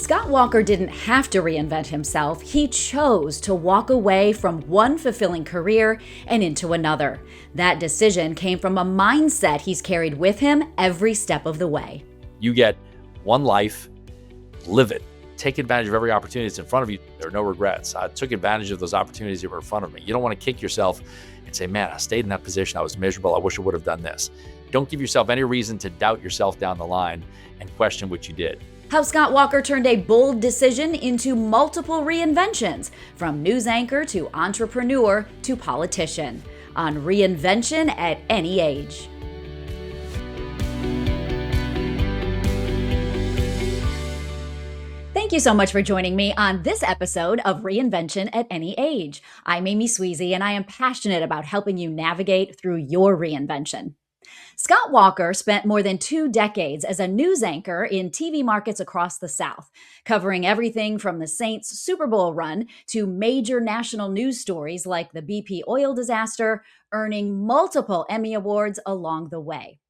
Scott Walker didn't have to reinvent himself. He chose to walk away from one fulfilling career and into another. That decision came from a mindset he's carried with him every step of the way. You get one life, live it. Take advantage of every opportunity that's in front of you. There are no regrets. I took advantage of those opportunities that were in front of me. You don't want to kick yourself and say, man, I stayed in that position. I was miserable. I wish I would have done this. Don't give yourself any reason to doubt yourself down the line and question what you did. How Scott Walker turned a bold decision into multiple reinventions, from news anchor to entrepreneur to politician, on Reinvention at Any Age. Thank you so much for joining me on this episode of Reinvention at Any Age. I'm Amy Sweezy, and I am passionate about helping you navigate through your reinvention. Scott Walker spent more than 2 decades as a news anchor in TV markets across the South, covering everything from the Saints' Super Bowl run to major national news stories like the BP oil disaster, earning multiple Emmy Awards along the way.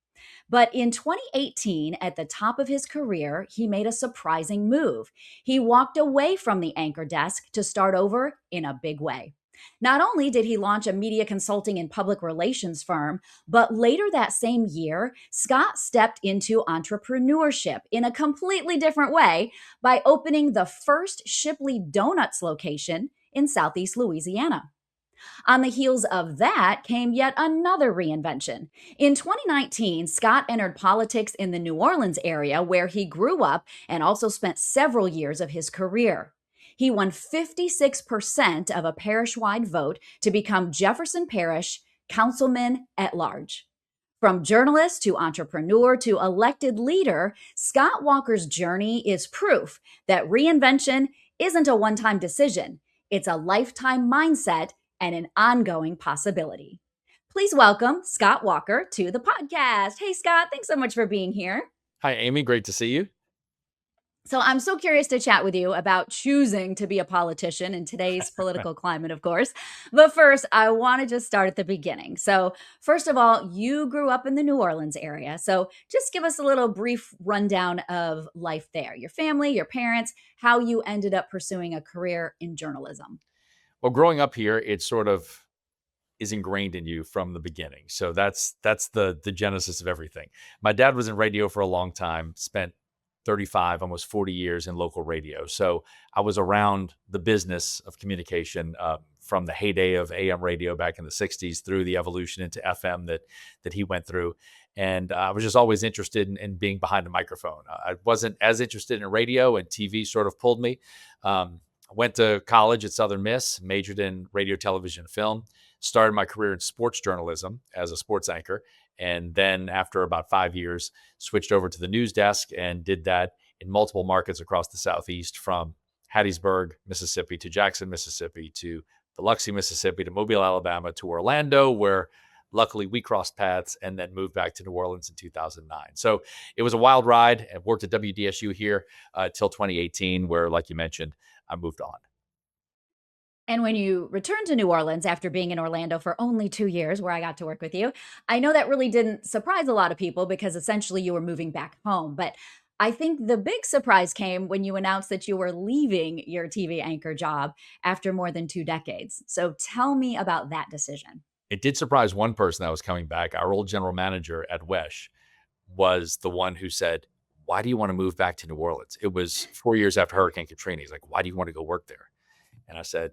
But in 2018, at the top of his career, he made a surprising move. He walked away from the anchor desk to start over in a big way. Not only did he launch a media consulting and public relations firm, but later that same year, Scott stepped into entrepreneurship in a completely different way by opening the first Shipley Donuts location in Southeast Louisiana. On the heels of that came yet another reinvention. In 2019, Scott entered politics in the New Orleans area where he grew up and also spent several years of his career. He won 56% of a parish-wide vote to become Jefferson Parish Councilman at Large. From journalist to entrepreneur to elected leader, Scott Walker's journey is proof that reinvention isn't a one-time decision. It's a lifetime mindset and an ongoing possibility. Please welcome Scott Walker to the podcast. Hey, Scott, thanks so much for being here. Hi, Amy. Great to see you. So I'm so curious to chat with you about choosing to be a politician in today's political climate, of course. But first, I want to just start at the beginning. So first of all, you grew up in the New Orleans area. So just give us a little brief rundown of life there, your family, your parents, how you ended up pursuing a career in journalism. Well, growing up here, it sort of is ingrained in you from the beginning. So that's the genesis of everything. My dad was in radio for a long time, spent 35, almost 40 years in local radio. So I was around the business of communication from the heyday of AM radio back in the 60s through the evolution into FM that he went through. And I was just always interested in being behind a microphone. I wasn't as interested in radio, and TV sort of pulled me. I went to college at Southern Miss, majored in radio, television, film, started my career in sports journalism as a sports anchor. And then after about 5 years, switched over to the news desk and did that in multiple markets across the Southeast, from Hattiesburg, Mississippi to Jackson, Mississippi to Biloxi, Mississippi to Mobile, Alabama to Orlando, where luckily we crossed paths, and then moved back to New Orleans in 2009. So it was a wild ride. I worked at WDSU here till 2018, where, like you mentioned, I moved on. And when you returned to New Orleans after being in Orlando for only 2 years, where I got to work with you, I know that really didn't surprise a lot of people because essentially you were moving back home. But I think the big surprise came when you announced that you were leaving your TV anchor job after more than 2 decades. So tell me about that decision. It did surprise one person that was coming back. Our old general manager at WESH was the one who said, "Why do you want to move back to New Orleans?" It was 4 years after Hurricane Katrina. He's like, "Why do you want to go work there?" And I said,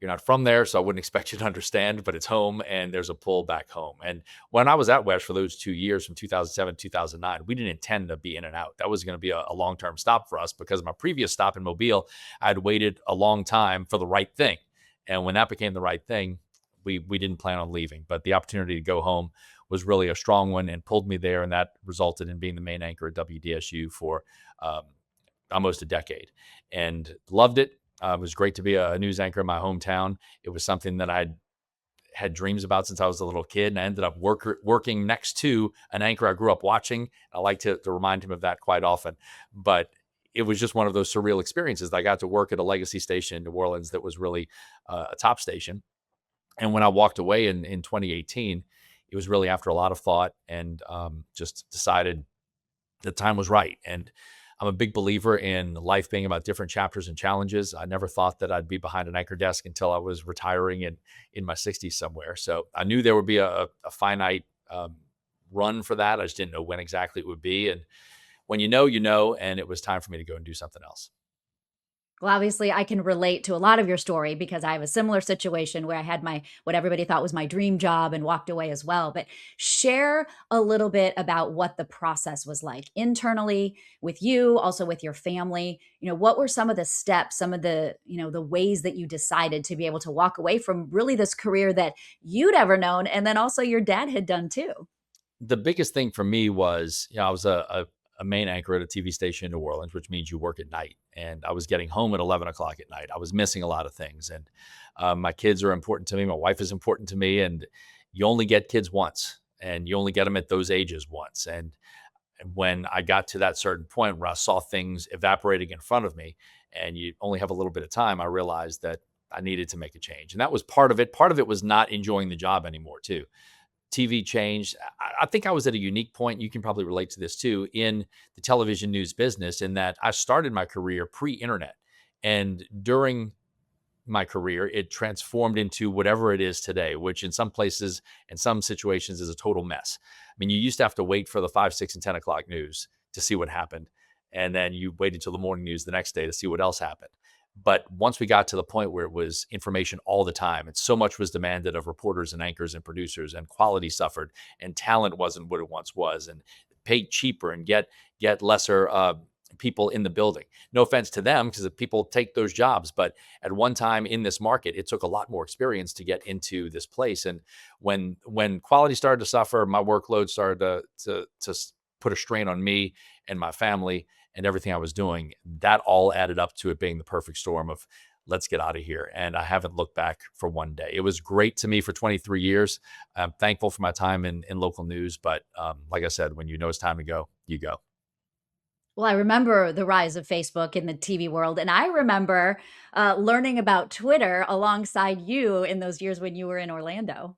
"You're not from there, so I wouldn't expect you to understand, but it's home, and there's a pull back home." And when I was at WESH for those 2 years, from 2007 to 2009, we didn't intend to be in and out. That was going to be a long-term stop for us, because my previous stop in Mobile, I'd waited a long time for the right thing. And when that became the right thing, we didn't plan on leaving. But the opportunity to go home was really a strong one and pulled me there. And that resulted in being the main anchor at WDSU for almost a decade, and loved it. It was great to be a news anchor in my hometown. It was something that I'd had dreams about since I was a little kid, and I ended up working next to an anchor I grew up watching. I like to remind him of that quite often. But it was just one of those surreal experiences that I got to work at a legacy station in New Orleans that was really a top station. And when I walked away in 2018, it was really after a lot of thought, and just decided the time was right. And I'm a big believer in life being about different chapters and challenges. I never thought that I'd be behind an anchor desk until I was retiring in my 60s somewhere. So I knew there would be a finite run for that. I just didn't know when exactly it would be. And when you know, and it was time for me to go and do something else. Well, obviously, I can relate to a lot of your story because I have a similar situation where I had my what everybody thought was my dream job and walked away as well. But share a little bit about what the process was like internally with you, also with your family. What were some of the steps, some of the ways that you decided to be able to walk away from really this career that you'd ever known and then also your dad had done too? The biggest thing for me was, I was a main anchor at a TV station in New Orleans, which means you work at night. And I was getting home at 11 o'clock at night. I was missing a lot of things. And my kids are important to me. My wife is important to me. And you only get kids once, and you only get them at those ages once. And when I got to that certain point where I saw things evaporating in front of me and you only have a little bit of time, I realized that I needed to make a change. And that was part of it. Part of it was not enjoying the job anymore, too. TV changed. I think I was at a unique point. You can probably relate to this too in the television news business, in that I started my career pre internet. And during my career, it transformed into whatever it is today, which in some places, in some situations, is a total mess. I mean, you used to have to wait for the 5, 6, and 10 o'clock news to see what happened. And then you waited till the morning news the next day to see what else happened. But once we got to the point where it was information all the time, and so much was demanded of reporters and anchors and producers, and quality suffered, and talent wasn't what it once was, and paid cheaper, and get lesser people in the building. No offense to them, because people take those jobs, but at one time in this market, it took a lot more experience to get into this place. And when quality started to suffer, my workload started to put a strain on me and my family and everything I was doing. That all added up to it being the perfect storm of, let's get out of here. And I haven't looked back for one day. It was great to me for 23 years. I'm thankful for my time in local news. But like I said, when you know it's time to go, you go. Well, I remember the rise of Facebook in the TV world, and I remember learning about Twitter alongside you in those years when you were in Orlando.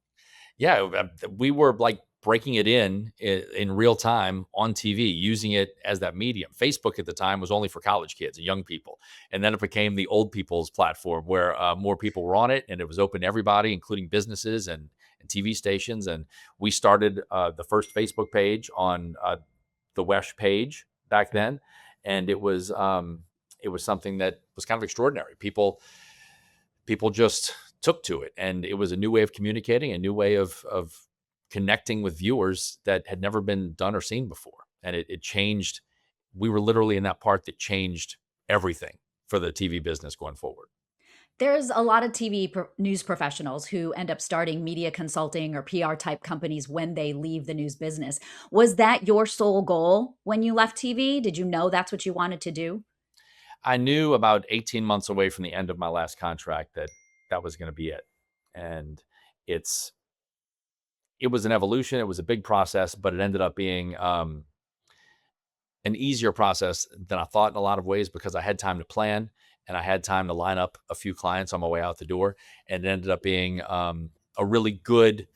Yeah, we were like breaking it in real time on TV, using it as that medium. Facebook at the time was only for college kids and young people, and then it became the old people's platform where more people were on it, and it was open to everybody, including businesses and TV stations. And we started the first Facebook page on the Wesh page back then, and it was something that was kind of extraordinary. People just took to it, and it was a new way of communicating, a new way of connecting with viewers that had never been done or seen before. And it changed. We were literally in that part that changed everything for the TV business going forward. There's a lot of news professionals who end up starting media consulting or PR type companies when they leave the news business. Was that your sole goal when you left TV? Did you know that's what you wanted to do? I knew about 18 months away from the end of my last contract that that was going to be it. And it's it was an evolution. It was a big process, but it ended up being an easier process than I thought in a lot of ways, because I had time to plan and I had time to line up a few clients on my way out the door. And it ended up being a really good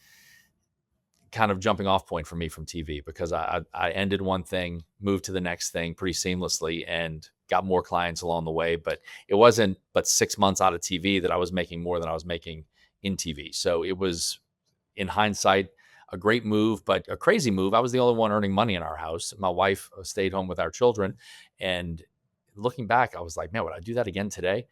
kind of jumping off point for me from TV, because I ended one thing, moved to the next thing pretty seamlessly, and got more clients along the way. But it wasn't but 6 months out of TV that I was making more than I was making in TV. So it was, in hindsight, a great move, but a crazy move. I was the only one earning money in our house. My wife stayed home with our children. And looking back, I was like, man, would I do that again today?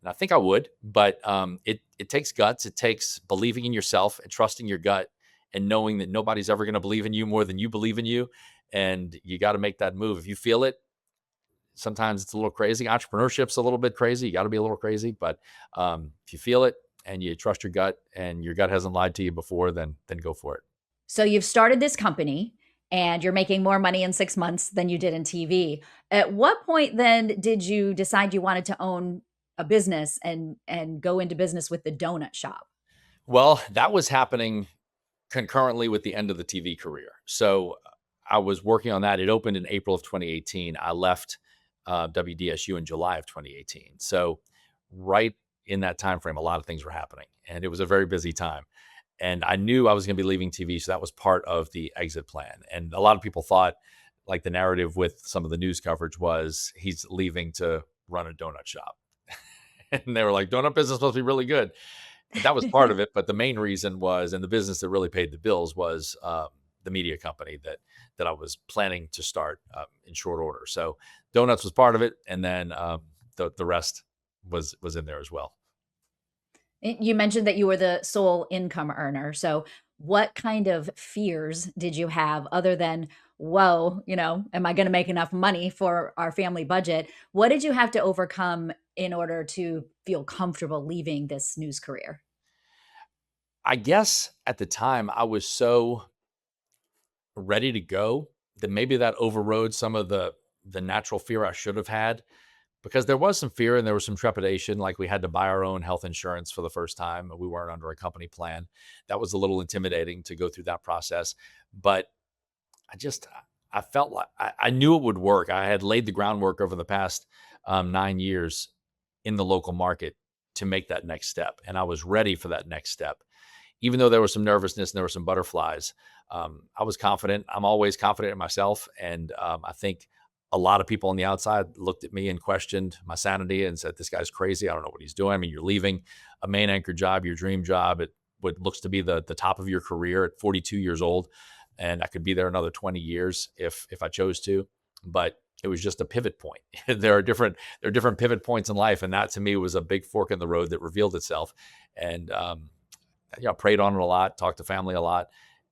And I think I would, but it takes guts. It takes believing in yourself and trusting your gut, and knowing that nobody's ever going to believe in you more than you believe in you. And you got to make that move. If you feel it, sometimes it's a little crazy. Entrepreneurship's a little bit crazy. You got to be a little crazy, but if you feel it and you trust your gut, and your gut hasn't lied to you before, then go for it. So you've started this company and you're making more money in 6 months than you did in TV. At what point then did you decide you wanted to own a business and go into business with the donut shop? Well, that was happening concurrently with the end of the TV career. So I was working on that. It opened in April of 2018. I left WDSU in July of 2018. So right in that time frame, a lot of things were happening, and it was a very busy time. And I knew I was going to be leaving TV, so that was part of the exit plan. And a lot of people thought, like the narrative with some of the news coverage was he's leaving to run a donut shop. And they were like, donut business must be really good. And that was part of it. But the main reason was, and the business that really paid the bills was the media company that I was planning to start in short order. So donuts was part of it. And then the rest was in there as well. You mentioned that you were the sole income earner. So, what kind of fears did you have other than, whoa, am I going to make enough money for our family budget? What did you have to overcome in order to feel comfortable leaving this news career? I guess at the time I was so ready to go that maybe that overrode some of the natural fear I should have had, because there was some fear and there was some trepidation. Like, we had to buy our own health insurance for the first time. We weren't under a company plan. That was a little intimidating to go through that process. But I just, I felt like I knew it would work. I had laid the groundwork over the past 9 years in the local market to make that next step. And I was ready for that next step. Even though there was some nervousness and there were some butterflies, I was confident. I'm always confident in myself. And I think a lot of people on the outside looked at me and questioned my sanity and said, this guy's crazy. I don't know what he's doing. I mean, you're leaving a main anchor job, your dream job, at what looks to be the top of your career at 42 years old. And I could be there another 20 years if I chose to. But it was just a pivot point. There are different pivot points in life. And that to me was a big fork in the road that revealed itself. And prayed on it a lot, talked to family a lot,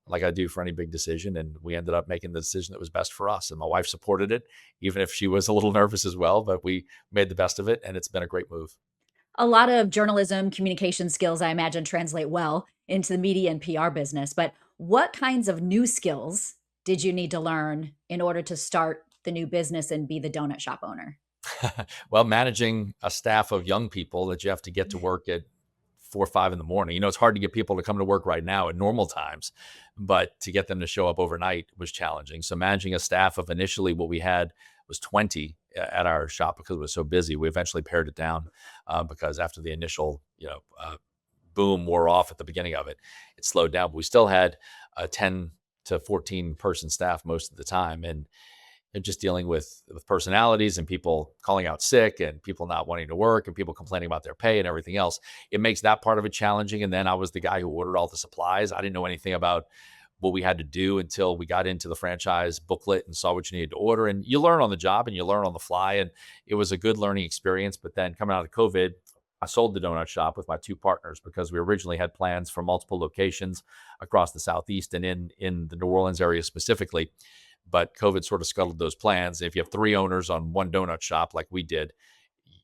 like I do for any big decision. And we ended up making the decision that was best for us. And my wife supported it, even if she was a little nervous as well, but we made the best of it. And it's been a great move. A lot of journalism communication skills, I imagine, translate well into the media and PR business. But what kinds of new skills did you need to learn in order to start the new business and be the donut shop owner? Well, managing a staff of young people that you have to get to work at 4 or 5 in the morning. It's hard to get people to come to work right now at normal times, but to get them to show up overnight was challenging. So managing a staff of initially what we had was 20 at our shop because it was so busy. We eventually pared it down because after the initial, boom wore off at the beginning of it, it slowed down. But we still had a 10 to 14 person staff most of the time. And just dealing with personalities and people calling out sick and people not wanting to work and people complaining about their pay and everything else. It makes that part of it challenging. And then I was the guy who ordered all the supplies. I didn't know anything about what we had to do until we got into the franchise booklet and saw what you needed to order. And you learn on the job and you learn on the fly. And it was a good learning experience. But then coming out of COVID, I sold the donut shop with my two partners because we originally had plans for multiple locations across the Southeast and in the New Orleans area specifically. But COVID sort of scuttled those plans. If you have 3 owners on one donut shop like we did,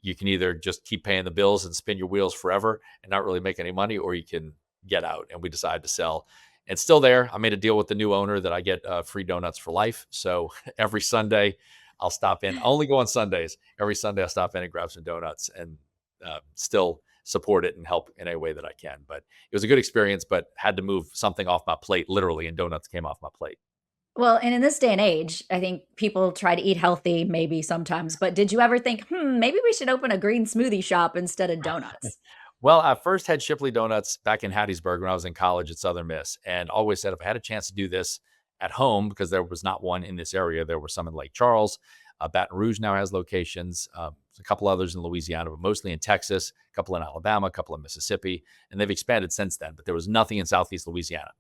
you can either just keep paying the bills and spin your wheels forever and not really make any money, or you can get out. And we decided to sell. And still there, I made a deal with the new owner that I get free donuts for life. So every Sunday I'll stop in. I only go on Sundays. Every Sunday I'll stop in and grab some donuts and still support it and help in any way that I can. But it was a good experience, but had to move something off my plate, literally, and donuts came off my plate. Well, and in this day and age, I think people try to eat healthy maybe sometimes, but did you ever think, maybe we should open a green smoothie shop instead of donuts? Well, I first had Shipley Donuts back in Hattiesburg when I was in college at Southern Miss, and always said if I had a chance to do this at home, because there was not one in this area, there were some in Lake Charles. Baton Rouge now has locations, a couple others in Louisiana, but mostly in Texas, a couple in Alabama, a couple in Mississippi, and they've expanded since then, but there was nothing in Southeast Louisiana.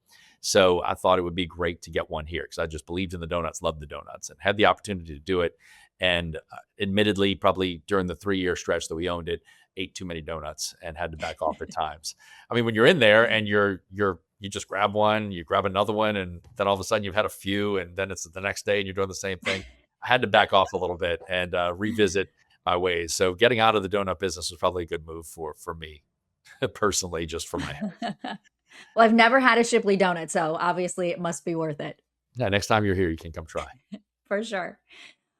So I thought it would be great to get one here because I just believed in the donuts, loved the donuts, and had the opportunity to do it. And admittedly, probably during the 3-year stretch that we owned it, ate too many donuts and had to back off at times. I mean, when you're in there and you just grab one, you grab another one, and then all of a sudden you've had a few, and then it's the next day and you're doing the same thing. I had to back off a little bit and revisit my ways. So getting out of the donut business was probably a good move for me personally, just for my health. Well, I've never had a Shipley donut, so obviously it must be worth it Yeah, next time you're here, you can come try. for sure.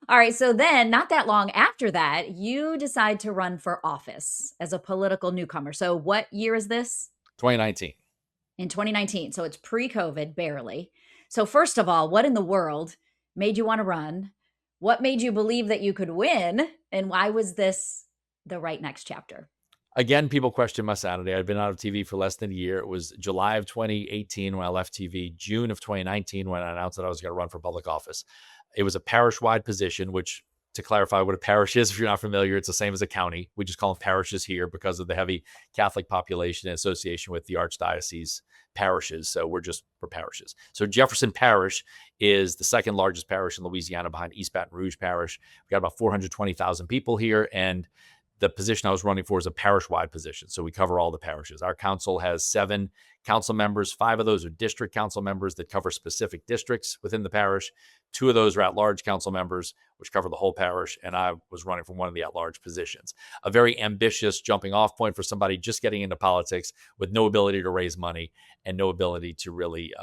All right, so then not that long after that, you decide to run for office as a political newcomer. So what year is this? 2019. In 2019. So it's pre-COVID, barely. So first of all, what in the world made you want to run? What made you believe that you could win? And why was this the right next chapter? Again, people question my sanity. I'd been out of TV for less than a year. It was July of 2018 when I left TV, June of 2019 when I announced that I was going to run for public office. It was a parish-wide position, which, to clarify what a parish is, if you're not familiar, it's the same as a county. We just call them parishes here because of the heavy Catholic population and association with the archdiocese parishes. So we're just for parishes. So Jefferson Parish is the second largest parish in Louisiana behind East Baton Rouge Parish. We got about 420,000 people here, and the position I was running for is a parish-wide position. So we cover all the parishes. Our council has 7 council members. 5 of those are district council members that cover specific districts within the parish. 2 of those are at-large council members, which cover the whole parish. And I was running for one of the at-large positions. A very ambitious jumping off point for somebody just getting into politics with no ability to raise money and no ability to really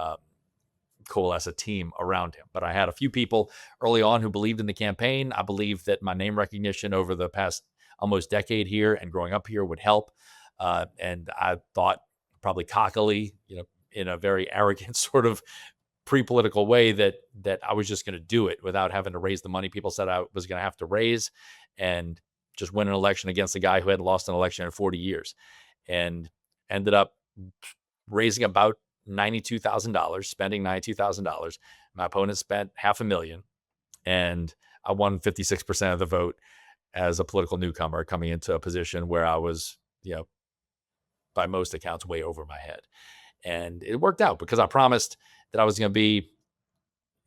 coalesce a team around him. But I had a few people early on who believed in the campaign. I believed that my name recognition over the past almost decade here and growing up here would help. And I thought, probably cockily, in a very arrogant sort of pre-political way, that I was just going to do it without having to raise the money people said I was going to have to raise, and just win an election against a guy who hadn't lost an election in 40 years, and ended up raising about $92,000, spending $92,000. My opponent spent $500,000, and I won 56% of the vote as a political newcomer coming into a position where I was, by most accounts, way over my head. And it worked out because I promised that I was going to be,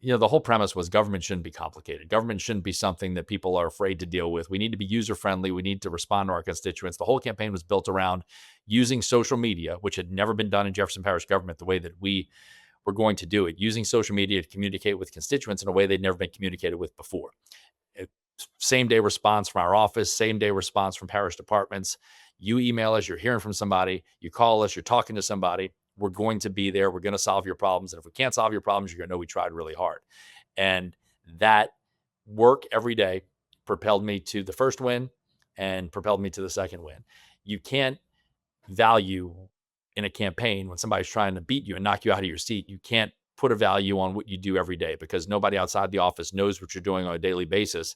the whole premise was government shouldn't be complicated. Government shouldn't be something that people are afraid to deal with. We need to be user-friendly. We need to respond to our constituents. The whole campaign was built around using social media, which had never been done in Jefferson Parish government the way that we were going to do it, using social media to communicate with constituents in a way they'd never been communicated with before. Same day response from our office, same day response from parish departments. You email us, you're hearing from somebody, you call us, you're talking to somebody. We're going to be there. We're going to solve your problems. And if we can't solve your problems, you're going to know we tried really hard. And that work every day propelled me to the first win and propelled me to the second win. You can't value in a campaign when somebody's trying to beat you and knock you out of your seat. You can't put a value on what you do every day because nobody outside the office knows what you're doing on a daily basis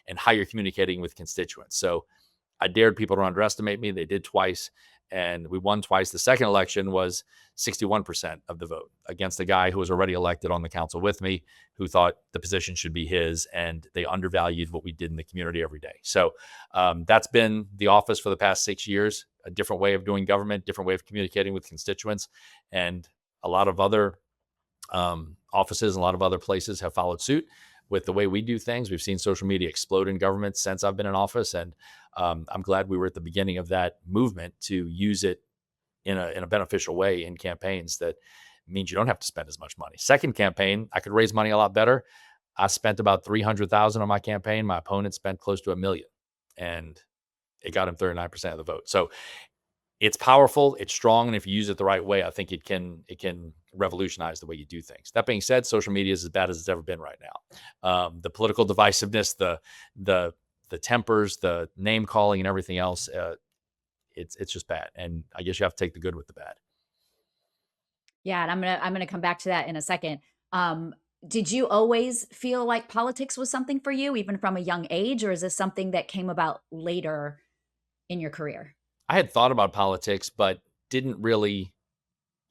and how you're communicating with constituents. So I dared people to underestimate me. They did twice, and we won twice. The second election was 61% of the vote against a guy who was already elected on the council with me, who thought the position should be his, and they undervalued what we did in the community every day. So that's been the office for the past 6 years, a different way of doing government, different way of communicating with constituents, and a lot of other offices and a lot of other places have followed suit with the way we do things. We've seen social media explode in government since I've been in office, and I'm glad we were at the beginning of that movement to use it in a beneficial way in campaigns. That means you don't have to spend as much money. Second campaign, I could raise money a lot better. I spent about $300,000 on my campaign. My opponent spent close to $1 million, and it got him 39% of the vote. So it's powerful, it's strong, and if you use it the right way, I think it can revolutionize the way you do things. That being said, social media is as bad as it's ever been right now. The political divisiveness, the tempers, the name calling, and everything else, it's just bad. And I guess you have to take the good with the bad. Yeah, and I'm gonna come back to that in a second. Did you always feel like politics was something for you, even from a young age, or is this something that came about later in your career? I had thought about politics, but didn't really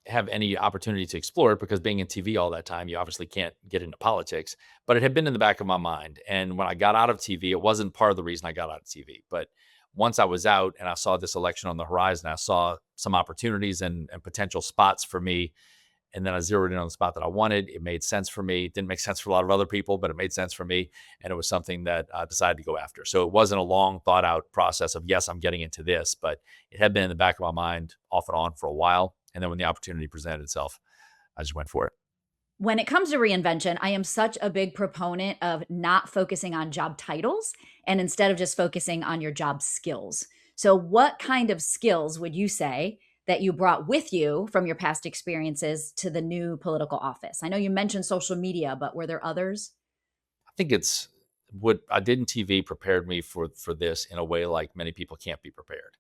have any opportunity to explore it because being in TV all that time, you obviously can't get into politics. But it had been in the back of my mind. And when I got out of TV, it wasn't part of the reason I got out of TV. But once I was out and I saw this election on the horizon, I saw some opportunities and potential spots for me. And then I zeroed in on the spot that I wanted. It made sense for me. It didn't make sense for a lot of other people, but it made sense for me. And it was something that I decided to go after. So it wasn't a long thought out process of, yes, I'm getting into this, but it had been in the back of my mind off and on for a while. And then when the opportunity presented itself, I just went for it. When it comes to reinvention, I am such a big proponent of not focusing on job titles and instead of just focusing on your job skills. So, what kind of skills would you say that you brought with you from your past experiences to the new political office? I know you mentioned social media, but were there others? I think it's what I did in TV prepared me for this in a way like many people can't be prepared.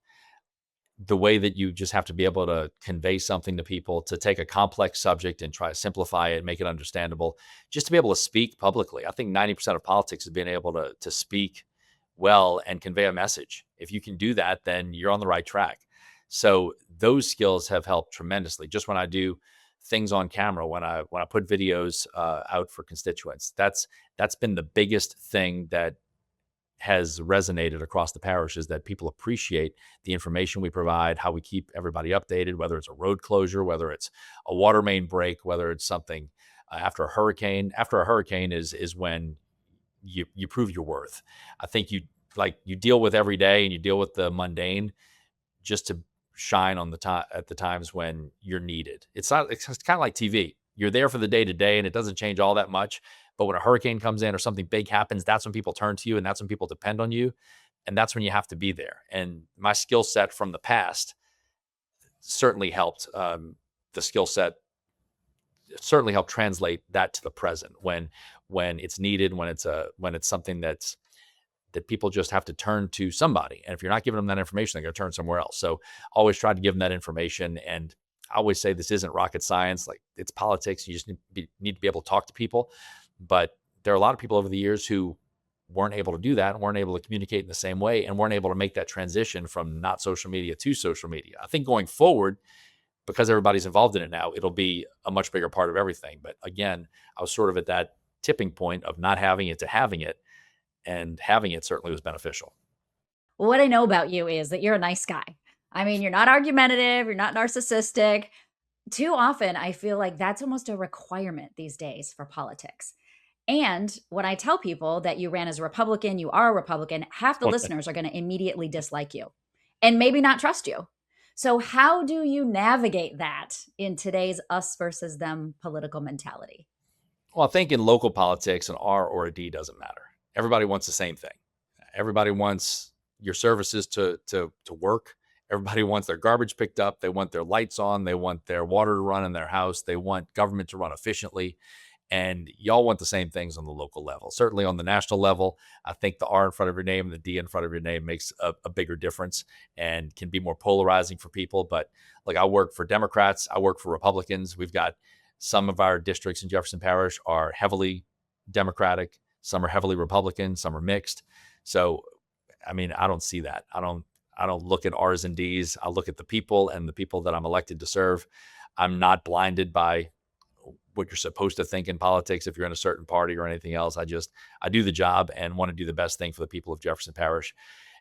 The way that you just have to be able to convey something to people, to take a complex subject and try to simplify it, make it understandable, just to be able to speak publicly. I think 90% of politics is being able to speak well and convey a message. If you can do that, then you're on the right track. So those skills have helped tremendously. Just when I do things on camera, when I put videos out for constituents. That's been the biggest thing that has resonated across the parish, is that people appreciate the information we provide, how we keep everybody updated, whether it's a road closure, whether it's a water main break, whether it's something after a hurricane. After a hurricane is when you prove your worth. I think you deal with every day and you deal with the mundane just to shine on the time at the times when you're needed. It's kind of like TV. You're there for the day to day and it doesn't change all that much. But when a hurricane comes in or something big happens, that's when people turn to you and that's when people depend on you. And that's when you have to be there. And my skill set from the past certainly helped. The skill set certainly helped translate that to the present when it's needed, when it's something that people just have to turn to somebody. And if you're not giving them that information, they're going to turn somewhere else. So always try to give them that information. And I always say this isn't rocket science. Like, it's politics. You just need to be able to talk to people. But there are a lot of people over the years who weren't able to do that and weren't able to communicate in the same way and weren't able to make that transition from not social media to social media. I think going forward, because everybody's involved in it now, it'll be a much bigger part of everything. But again, I was sort of at that tipping point of not having it to having it, and having it certainly was beneficial. What I know about you is that you're a nice guy. I mean, you're not argumentative, you're not narcissistic. Too often, I feel like that's almost a requirement these days for politics. And when I tell people that you ran as a Republican, you are a Republican, half the listeners are going to immediately dislike you and maybe not trust you. So, how do you navigate that in today's us versus them political mentality? Well, I think in local politics, an R or a D doesn't matter. Everybody wants the same thing. Everybody wants your services to work. Everybody wants their garbage picked up. They want their lights on. They want their water to run in their house. They want government to run efficiently. And y'all want the same things on the local level. Certainly on the national level, I think the R in front of your name and the D in front of your name makes a bigger difference and can be more polarizing for people. But like, I work for Democrats, I work for Republicans. We've got some of our districts in Jefferson Parish are heavily Democratic, some are heavily Republican, some are mixed. So, I mean, I don't see that. I don't look at R's and D's. I look at the people and the people that I'm elected to serve. I'm not blinded by what you're supposed to think in politics if you're in a certain party or anything else. I do the job and want to do the best thing for the people of Jefferson Parish.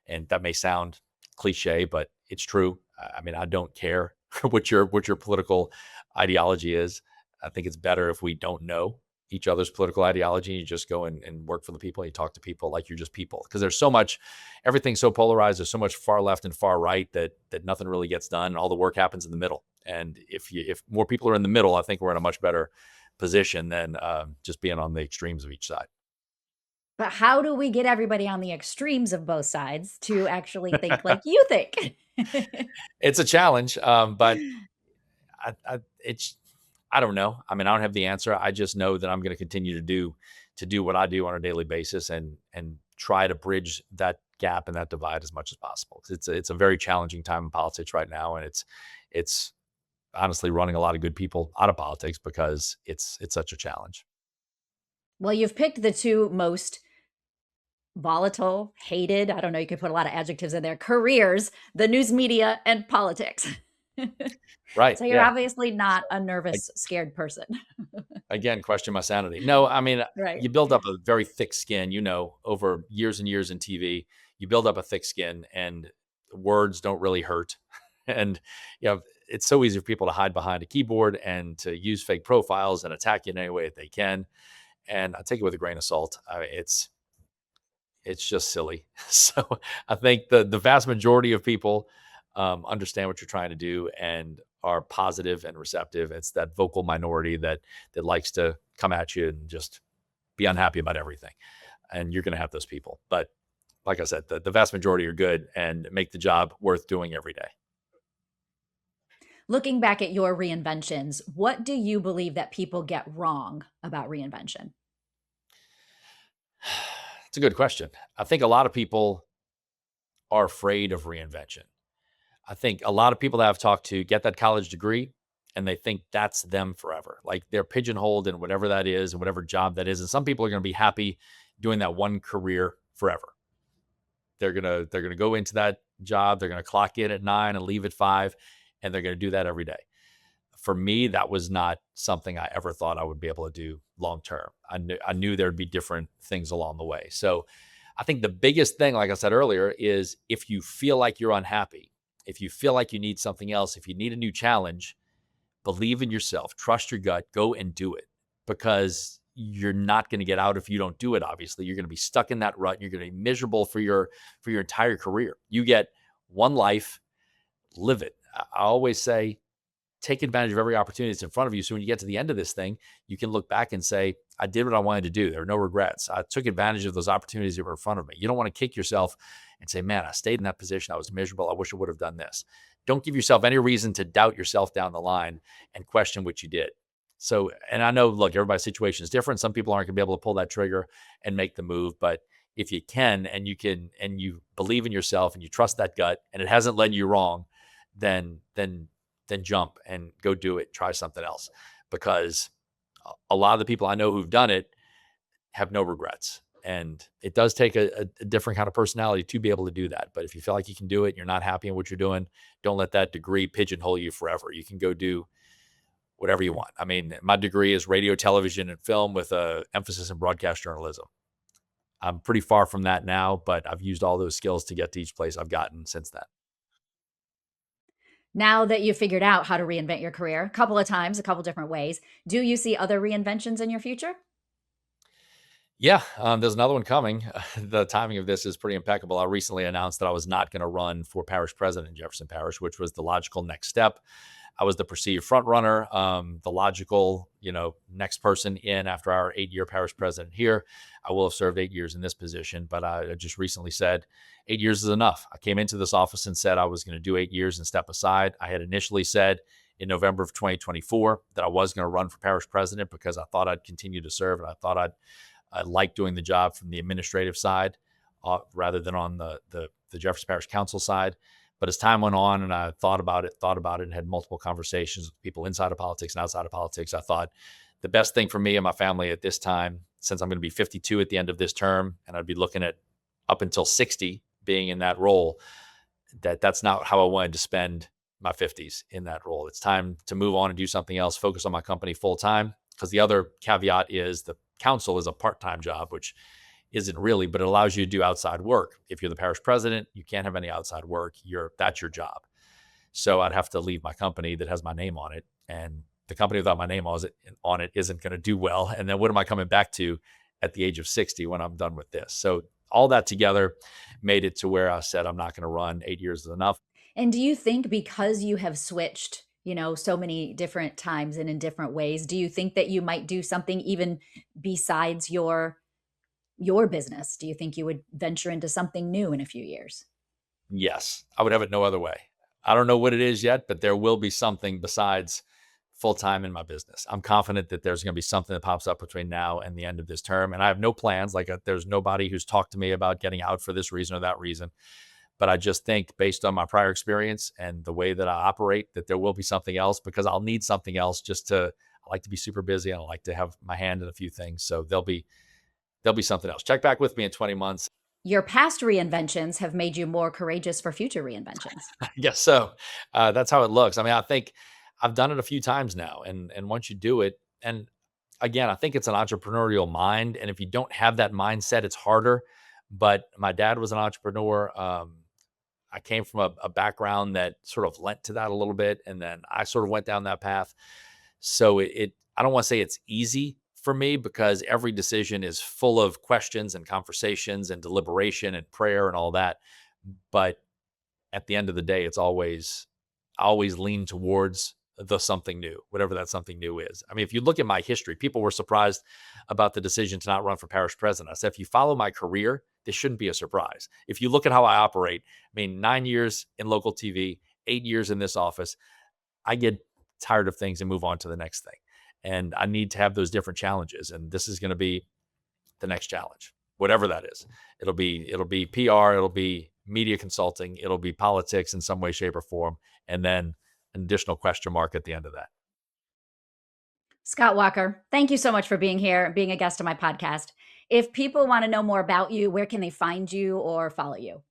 And that may sound cliche, but it's true. I mean, I don't care what your political ideology is. I think it's better if we don't know each other's political ideology. You just go and work for the people. You talk to people like you're just people, because there's so much, everything's so polarized. There's so much far left and far right that nothing really gets done. All the work happens in the middle. And if more people are in the middle, I think we're in a much better position than just being on the extremes of each side. But how do we get everybody on the extremes of both sides to actually think like you think? It's a challenge, but it's, I don't know. I mean, I don't have the answer. I just know that I'm going to continue to do what I do on a daily basis and try to bridge that gap and that divide as much as possible. 'Cause it's a very challenging time in politics right now, and it's honestly running a lot of good people out of politics because it's such a challenge. Well, you've picked the two most volatile, hated, I don't know, you could put a lot of adjectives in there, careers, the news media and politics. Right? So you're Yeah. obviously not a I, nervous, scared person. again, question my sanity. No, I mean, Right. you build up a very thick skin. Over years and years in TV, you build up a thick skin, and words don't really hurt. And it's so easy for people to hide behind a keyboard and to use fake profiles and attack you in any way that they can. And I take it with a grain of salt. It's just silly. So I think the vast majority of people understand what you're trying to do and are positive and receptive. It's that vocal minority that likes to come at you and just be unhappy about everything. And you're going to have those people. But like I said, the vast majority are good and make the job worth doing every day. Looking back at your reinventions, what do you believe that people get wrong about reinvention? It's a good question. I think a lot of people are afraid of reinvention. I think a lot of people that I've talked to get that college degree and they think that's them forever. Like, they're pigeonholed in whatever that is and whatever job that is. And some people are going to be happy doing that one career forever. They're gonna go into that job. They're gonna clock in at 9 and leave at 5, and they're gonna do that every day. for me, that was not something I ever thought I would be able to do long term. I knew there'd be different things along the way. So I think the biggest thing, like I said earlier, is if you feel like you're unhappy, if you feel like you need something else, if you need a new challenge, believe in yourself, trust your gut, go and do it, because you're not going to get out if you don't do it. Obviously, you're going to be stuck in that rut. And you're going to be miserable for your entire career. You get one life, live it. I always say, take advantage of every opportunity that's in front of you. So when you get to the end of this thing, you can look back and say, I did what I wanted to do. There are no regrets. I took advantage of those opportunities that were in front of me. You don't want to kick yourself and say, man, I stayed in that position. I was miserable. I wish I would have done this. Don't give yourself any reason to doubt yourself down the line and question what you did. So, and I know, look, everybody's situation is different. Some people aren't going to be able to pull that trigger and make the move, but if you can, and you believe in yourself and you trust that gut and it hasn't led you wrong, then jump and go do it. Try something else, because a lot of the people I know who've done it have no regrets. And it does take a different kind of personality to be able to do that. But if you feel like you can do it, and you're not happy in what you're doing, don't let that degree pigeonhole you forever. You can go do whatever you want. I mean, my degree is radio, television, and film with a emphasis in broadcast journalism. I'm pretty far from that now, but I've used all those skills to get to each place I've gotten since then. Now that you've figured out how to reinvent your career a couple of times, a couple different ways, do you see other reinventions in your future? Yeah, there's another one coming. The timing of this is pretty impeccable. I recently announced that I was not going to run for parish president in Jefferson Parish, which was the logical next step. I was the perceived front runner, the logical, next person in after our 8-year parish president here. I will have served 8 years in this position, but I just recently said 8 years is enough. I came into this office and said I was going to do 8 years and step aside. I had initially said in November of 2024 that I was going to run for parish president because I thought I'd continue to serve, and I thought I like doing the job from the administrative side rather than on the Jefferson Parish Council side. But as time went on and I thought about it, and had multiple conversations with people inside of politics and outside of politics, I thought the best thing for me and my family at this time, since I'm going to be 52 at the end of this term, and I'd be looking at up until 60 being in that role, that's not how I wanted to spend my 50s in that role. It's time to move on and do something else, focus on my company full time. Because the other caveat is the council is a part-time job, which isn't really, but it allows you to do outside work. If you're the parish president, you can't have any outside work. That's your job. So I'd have to leave my company that has my name on it, and the company without my name on it isn't going to do well. And then what am I coming back to at the age of 60 when I'm done with this? So all that together made it to where I said I'm not going to run. 8 years is enough. And do you think because you have switched, so many different times and in different ways, do you think that you might do something even besides your business? Do you think you would venture into something new in a few years? Yes, I would have it no other way. I don't know what it is yet, but there will be something besides full time in my business. I'm confident that there's going to be something that pops up between now and the end of this term. And I have no plans. Like there's nobody who's talked to me about getting out for this reason or that reason. But I just think based on my prior experience and the way that I operate, that there will be something else, because I'll need something else I like to be super busy and I like to have my hand in a few things. So there'll be something else. Check back with me in 20 months. Your past reinventions have made you more courageous for future reinventions. I guess so. That's how it looks. I mean, I think I've done it a few times now, and once you do it, and again, I think it's an entrepreneurial mind, and if you don't have that mindset, it's harder. But my dad was an entrepreneur. I came from a background that sort of lent to that a little bit, and then I sort of went down that path. So I don't want to say it's easy for me, because every decision is full of questions and conversations and deliberation and prayer and all that. But at the end of the day, I always lean towards the something new, whatever that something new is. I mean, if you look at my history, people were surprised about the decision to not run for parish president. I said, if you follow my career, this shouldn't be a surprise. If you look at how I operate, I mean, 9 years in local TV, 8 years in this office, I get tired of things and move on to the next thing. And I need to have those different challenges. And this is going to be the next challenge, whatever that is. It'll be PR, it'll be media consulting, it'll be politics in some way, shape, or form, and then an additional question mark at the end of that. Scott Walker, thank you so much for being here and being a guest on my podcast. If people want to know more about you, where can they find you or follow you?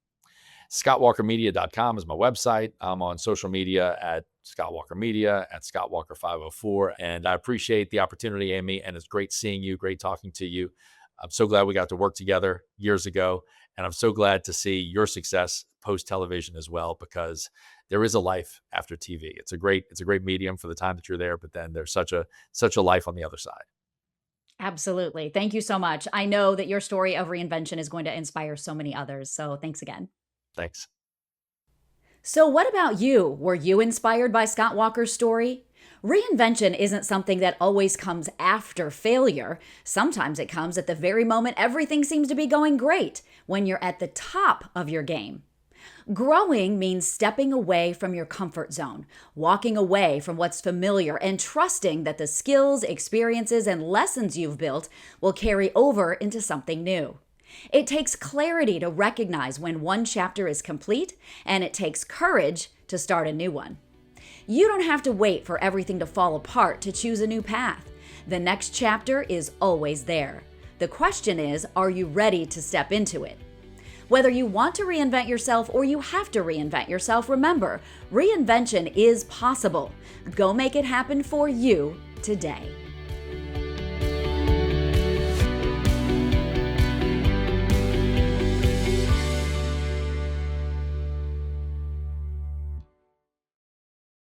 ScottWalkerMedia.com is my website. I'm on social media at Scott Walker Media, at Scott Walker 504. And I appreciate the opportunity, Amy. And it's great seeing you, great talking to you. I'm so glad we got to work together years ago. And I'm so glad to see your success post television as well, because there is a life after TV. It's a great medium for the time that you're there, but then there's such a life on the other side. Absolutely. Thank you so much. I know that your story of reinvention is going to inspire so many others. So thanks again. Thanks. So, what about you? Were you inspired by Scott Walker's story? Reinvention isn't something that always comes after failure. Sometimes it comes at the very moment everything seems to be going great, when you're at the top of your game. Growing means stepping away from your comfort zone, walking away from what's familiar, and trusting that the skills, experiences, and lessons you've built will carry over into something new. It takes clarity to recognize when one chapter is complete, and it takes courage to start a new one. You don't have to wait for everything to fall apart to choose a new path. The next chapter is always there. The question is, are you ready to step into it? Whether you want to reinvent yourself or you have to reinvent yourself, remember, reinvention is possible. Go make it happen for you today.